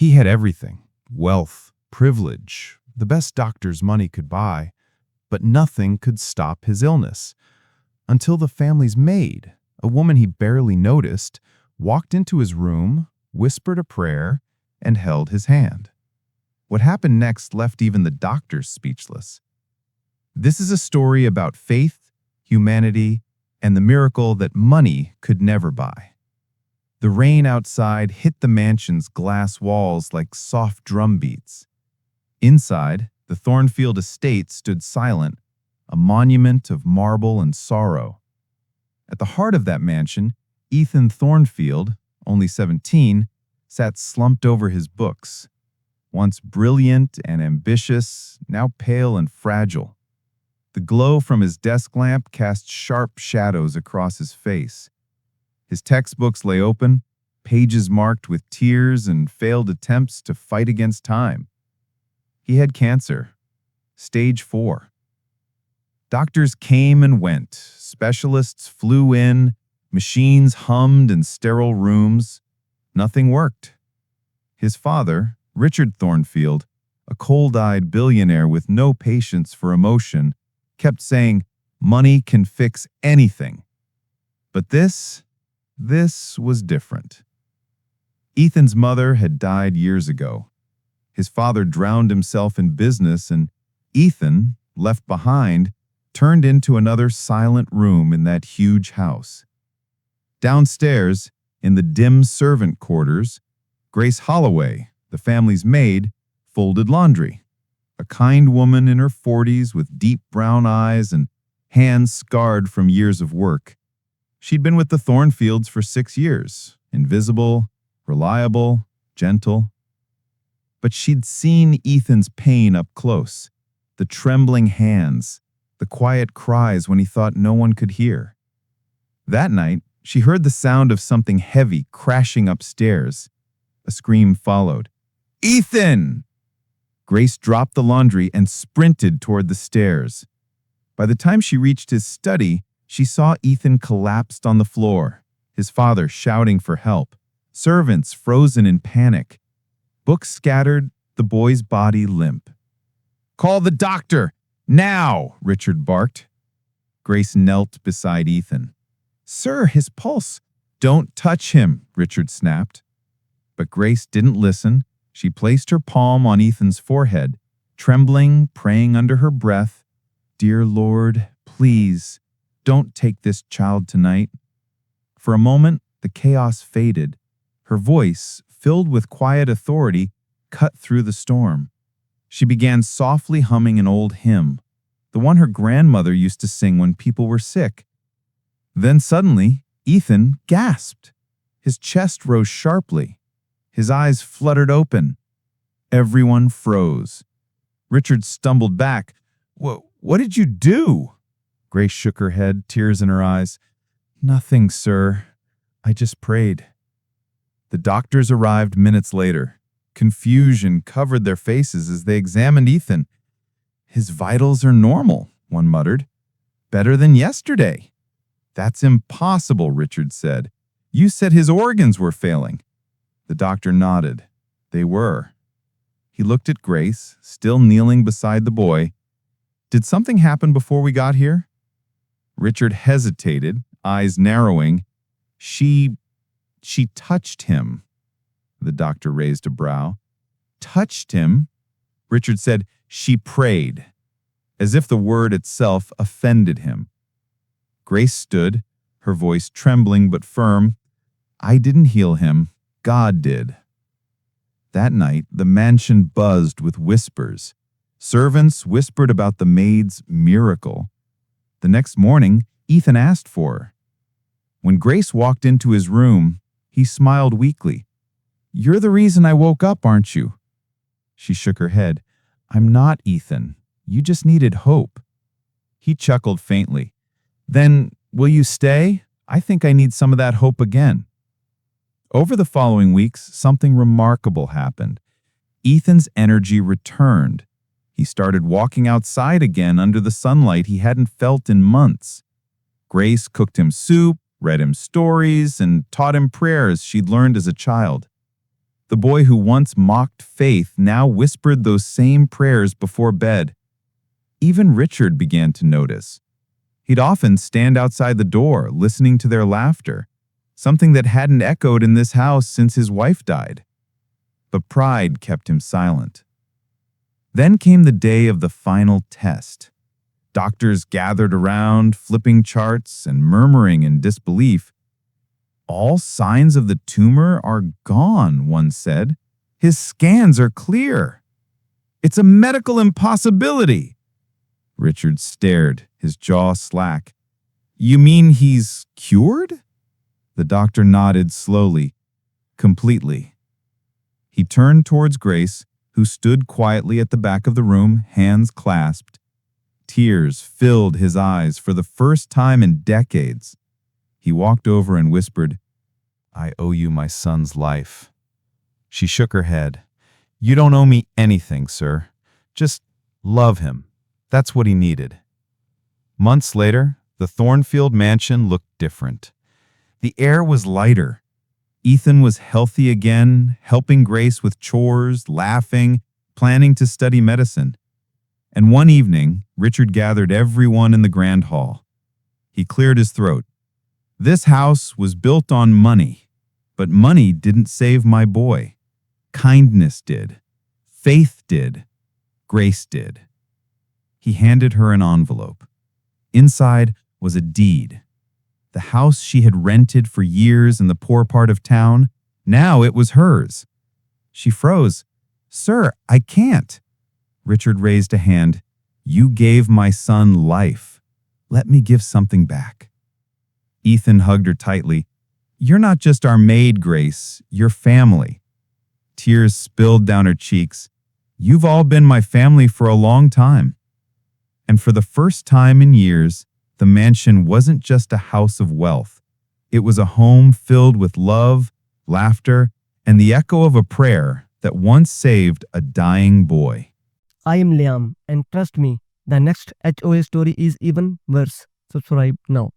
He had everything: wealth, privilege, the best doctors money could buy, but nothing could stop his illness. Until the family's maid, a woman he barely noticed, walked into his room, whispered a prayer, and held his hand. What happened next left even the doctors speechless. This is a story about faith, humanity, and the miracle that money could never buy. The rain outside hit the mansion's glass walls like soft drum beats. Inside, the Thornfield estate stood silent, a monument of marble and sorrow. At the heart of that mansion, Ethan Thornfield, only 17, sat slumped over his books. Once brilliant and ambitious, now pale and fragile. The glow from his desk lamp cast sharp shadows across his face. His textbooks lay open, pages marked with tears and failed attempts to fight against time. He had cancer, stage 4. Doctors came and went, specialists flew in, machines hummed in sterile rooms. Nothing worked. His father, Richard Thornfield, a cold-eyed billionaire with no patience for emotion, kept saying, "Money can fix anything." But this was different. Ethan's mother had died years ago. His father drowned himself in business, and Ethan, left behind, turned into another silent room in that huge house. Downstairs, in the dim servant quarters, Grace Holloway, the family's maid, folded laundry. A kind woman in her 40s with deep brown eyes and hands scarred from years of work. She'd been with the Thornfields for 6 years, invisible, reliable, gentle. But she'd seen Ethan's pain up close, the trembling hands, the quiet cries when he thought no one could hear. That night, she heard the sound of something heavy crashing upstairs. A scream followed. "Ethan!" Grace dropped the laundry and sprinted toward the stairs. By the time she reached his study, she saw Ethan collapsed on the floor, his father shouting for help, servants frozen in panic, books scattered, the boy's body limp. "Call the doctor! Now!" Richard barked. Grace knelt beside Ethan. "Sir, his pulse." "Don't touch him," Richard snapped. But Grace didn't listen. She placed her palm on Ethan's forehead, trembling, praying under her breath, "Dear Lord, please, don't take this child tonight." For a moment, the chaos faded. Her voice, filled with quiet authority, cut through the storm. She began softly humming an old hymn, the one her grandmother used to sing when people were sick. Then suddenly, Ethan gasped. His chest rose sharply. His eyes fluttered open. Everyone froze. Richard stumbled back. What did you do?" Grace shook her head, tears in her eyes. "Nothing, sir. I just prayed." The doctors arrived minutes later. Confusion covered their faces as they examined Ethan. "His vitals are normal," one muttered. "Better than yesterday." "That's impossible," Richard said. "You said his organs were failing." The doctor nodded. They were. He looked at Grace, still kneeling beside the boy. "Did something happen before we got here?" Richard hesitated, eyes narrowing. She touched him." The doctor raised a brow. "Touched him?" Richard said, "She prayed," as if the word itself offended him. Grace stood, her voice trembling but firm. "I didn't heal him. God did." That night, the mansion buzzed with whispers. Servants whispered about the maid's miracle. The next morning, Ethan asked for her. When Grace walked into his room, he smiled weakly. "You're the reason I woke up, aren't you?" She shook her head. "I'm not, Ethan. You just needed hope." He chuckled faintly. "Then, will you stay? I think I need some of that hope again." Over the following weeks, something remarkable happened. Ethan's energy returned. He started walking outside again under the sunlight he hadn't felt in months. Grace cooked him soup, read him stories, and taught him prayers she'd learned as a child. The boy who once mocked faith now whispered those same prayers before bed. Even Richard began to notice. He'd often stand outside the door, listening to their laughter, something that hadn't echoed in this house since his wife died. But pride kept him silent. Then came the day of the final test. Doctors gathered around, flipping charts and murmuring in disbelief. All signs of the tumor are gone, one said. His scans are clear. It's a medical impossibility. Richard stared, his jaw slack. You mean he's cured? The doctor nodded slowly, completely. He turned towards Grace, who stood quietly at the back of the room, hands clasped. Tears filled his eyes for the first time in decades. He walked over and whispered, I owe you my son's life. She shook her head. You don't owe me anything, sir. Just love him. That's what he needed. Months later, the Thornfield mansion looked different. The air was lighter. Ethan was healthy again, helping Grace with chores, laughing, planning to study medicine. And one evening, Richard gathered everyone in the grand hall. He cleared his throat. This house was built on money, but money didn't save my boy. Kindness did. Faith did. Grace did. He handed her an envelope. Inside was a deed. The house she had rented for years in the poor part of town, now it was hers. She froze. Sir, I can't. Richard raised a hand. You gave my son life. Let me give something back. Ethan hugged her tightly. You're not just our maid, Grace. You're family. Tears spilled down her cheeks. You've all been my family for a long time. And for the first time in years, the mansion wasn't just a house of wealth. It was a home filled with love, laughter, and the echo of a prayer that once saved a dying boy. I am Liam, and trust me, the next HOA story is even worse. Subscribe now.